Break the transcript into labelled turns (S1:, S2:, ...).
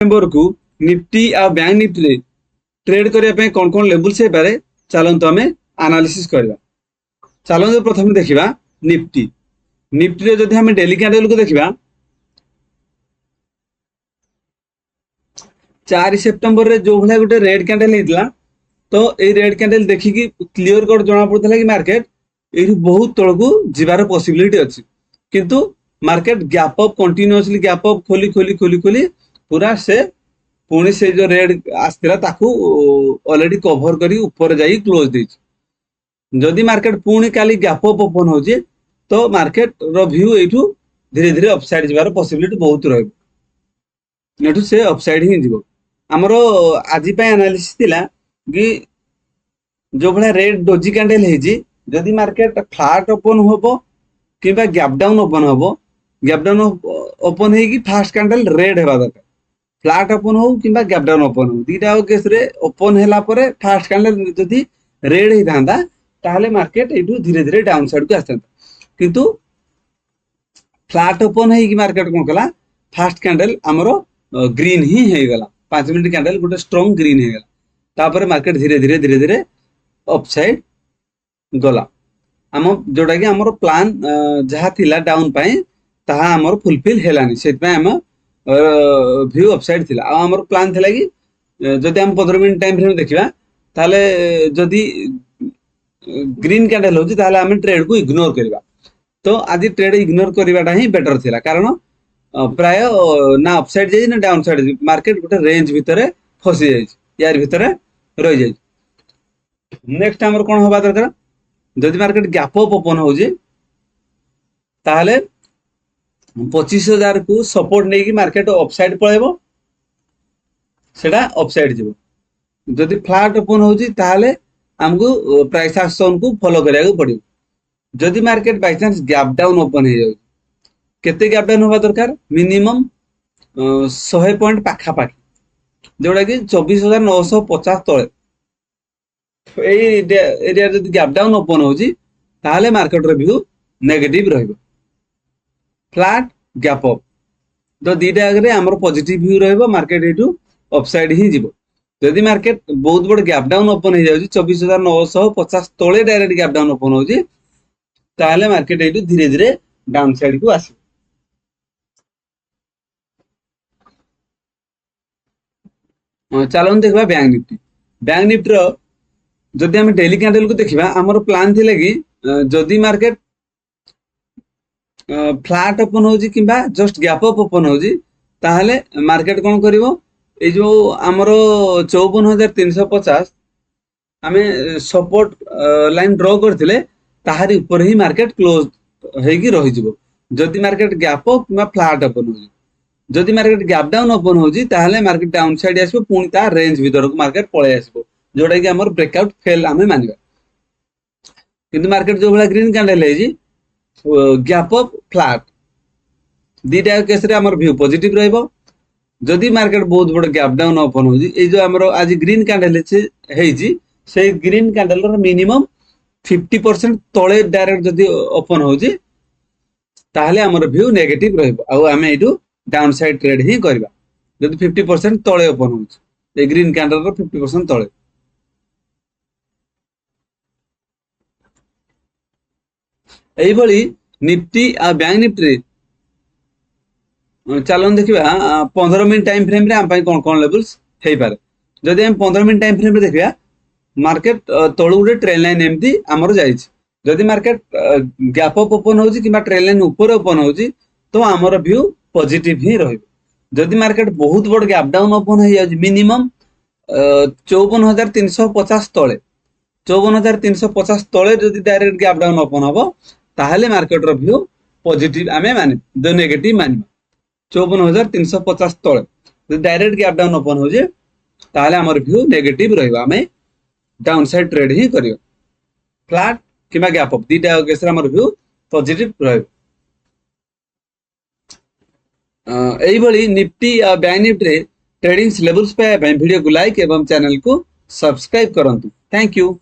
S1: नवंबर को निफ्टी आ bank Nifty रे trade करने पे कौन कौन लेवल्स है पारे चलते आम एनालिसिस करवा। चलते प्रथम देखा निफ्टी निफ्टी रे जदि हम डेली कैंडल को देखा 4 सेप्टेम्बर रे जो भाया गोटे रेड कैंडल होता तो ये रेड कैंडल देखिकी क्लीयर कट जना पड़ता कि मार्केट ये बहुत तल को जीवार पॉसिबिलिटी अच्छी किंतु market gap up continuously gap up खोली खोली खोली खोली पूरा से पुणी से जो रेड आसला ऑलरेडी कवर करी ऊपर जाई क्लोज देछि। जदि मार्केट पुणी काली गैप अप ओपन होची तो मार्केट रो व्यू एठू धीरे धीरे अपसाइड जीवार पॉसिबिलिटी बहुत रहबो एठू से अपसाइड ही जीवो। हमरो आजि पे एनालिसिस थिला कि जो भला रेड डोजी कैंडल हेजी जदि मार्केट फ्लैट ओपन होबो किबा गैप डाउन ओपन होबो गैप डाउन ओपन हेगी फर्स्ट कैंडल रेड हेबा दरकार फ्लैट ओपन हो किबा गैप डाउन ओपन हो दीटा केस रे ओपन हैला परे फर्स्ट कैंडल जदि रेड हे थांदा ताहले मार्केट एठू धीरे धीरे डाउन साइड को आस्तांता किंतु फ्लैट ओपन हेगी मार्केट कोन कला फर्स्ट कैंडल हमरो ग्रीन ही हे गला 5 मिनट कैंडल गोटे स्ट्रांग ग्रीन हे गला तापर मार्केट धीरे धीरे अपसाइड गला आम जोटा कि हमर प्लान जहा थिला डाउन पाए ताहा हमर फुलफिल हेलानी सेत पे हम व्यू अपसाइड थिला आ हमर प्लान थिला कि जदि हम 15 मिनट टाइम फ्रेम देखिबा ताले जदि ग्रीन कैंडल होची ताले हम ट्रेड को इग्नोर करबा तो आदि ट्रेड इग्नोर करबाटा ही बेटर थिला कारण प्राय ना अपसाइड जाई ना डाउन साइड मार्केट गोटे रेंज भितरे फसी जाई यार भितरे रह जाई। नेक्स्ट हमर कोन होबा दरकार जदि मार्केट गैप अप ओपन होजी ताहले 25,000 को सपोर्ट नहीं कि मार्केट अपसाइड पळेबो सेटा अपसाइड जीवो। जदि फ्लैट ओपन होजी ताहले हमको प्राइस एक्शन को फॉलो करिया को पड़ियो। जदि market by chance gap down open हे जाउ केते गैप डाउन होबा दरकार मिनिमम 100 पॉइंट पाखा पाखी जोड़ा कि 24,950 तळे एरिया जदि गैप डाउन ओपन होजी ताहले मार्केट रो व्यू नेगेटिव रहइबो। फ्लैट गैप अप तो दीटा आगे हमर पॉजिटिव व्यू रहइबो मार्केट एटू अपसाइड ही जीवो। जदि मार्केट बहुत बड़ गैप डाउन ओपन हे जाउची 24,950 तळे डायरेक्ट गैप डाउन ओपन होजी ताहले मार्केट एटू धीरे धीरे डाउन साइड को आसी। चलो देखबा बैंक निफ्टी रो जदि हम डेली कैंडल को देखिबा हमर प्लान थिले कि जदि मार्केट फ्लैट ओपन होजी किबा जस्ट गैप अप ओपन होजी ताहले मार्केट कोन करिवो ए जो हमरो 54,350 हमें सपोर्ट लाइन ड्रॉ करथिले ताहारी ऊपर ही मार्केट क्लोज हेगी रहि जिवो। जदि मार्केट गैप अप किबा फ्लैट ओपन होजी जदि मार्केट गैप डाउन ओपन होजी ताहले मार्केट डाउन साइड आसीबो पुणी ता रेंज भीतर को मार्केट पळे आसीबो जोटा कि हमर ब्रेकआउट फेल हमें मानिबा। किंतु मार्केट जो भला ग्रीन कैंडल है जी गैप अप फ्लैट दीटा केस रे हमर व्यू पॉजिटिव रहइबो। जदि मार्केट बहुत बड़ गैप डाउन ओपन होजी ए जो हमर आज ग्रीन कैंडल है जी से ग्रीन कैंडल रो मिनिमम 50% तळे डायरेक्ट जदि ओपन होजी ताहले हमर व्यू नेगेटिव रहइबो आ हमें एटू डाउन साइड ट्रेड ही करबा। जदि 50% तळे ओपन होजी ए ग्रीन कैंडल रो 50% तळे एई भली निफ्टी आ बैंक निफ्टी चलन देखिबा 15 मिनट टाइम फ्रेम रे हम पई कोन कोन लेवल्स हेई पारे। जदि हम 15 मिनट टाइम फ्रेम रे देखिबा मार्केट तळु गुटे ट्रेन लाइन एमती हमर जाईछ जदि मार्केट गैप अप ओपन होजी किबा ट्रेन लाइन ऊपर ओपन होजी तो हमर व्यू पॉजिटिव ही रहइबो। जदि मार्केट बहुत बड़ गैप डाउन ओपन हो जाई मिनिमम 54,350 तळे 54,350 तळे जदि डायरेक्ट गैप डाउन ओपन होबो ताहले मार्केट रो व्यू पॉजिटिव आमे माने द नेगेटिव मानिबा। 54,350 तळे जदि डायरेक्ट गैप डाउन ओपन हो जे ताहले हमर व्यू नेगेटिव रहइबो आमे डाउन साइड ट्रेड ही करियो। फ्लैट किबा गैप अप दीटा केस रे हमर व्यू पॉजिटिव रहइबो। एई भली निफ्टी आ बैंक निफ्टी रे ट्रेडिंग लेवल्स पे वीडियो को लाइक एवं चैनल को सब्सक्राइब करंतु। Thank you.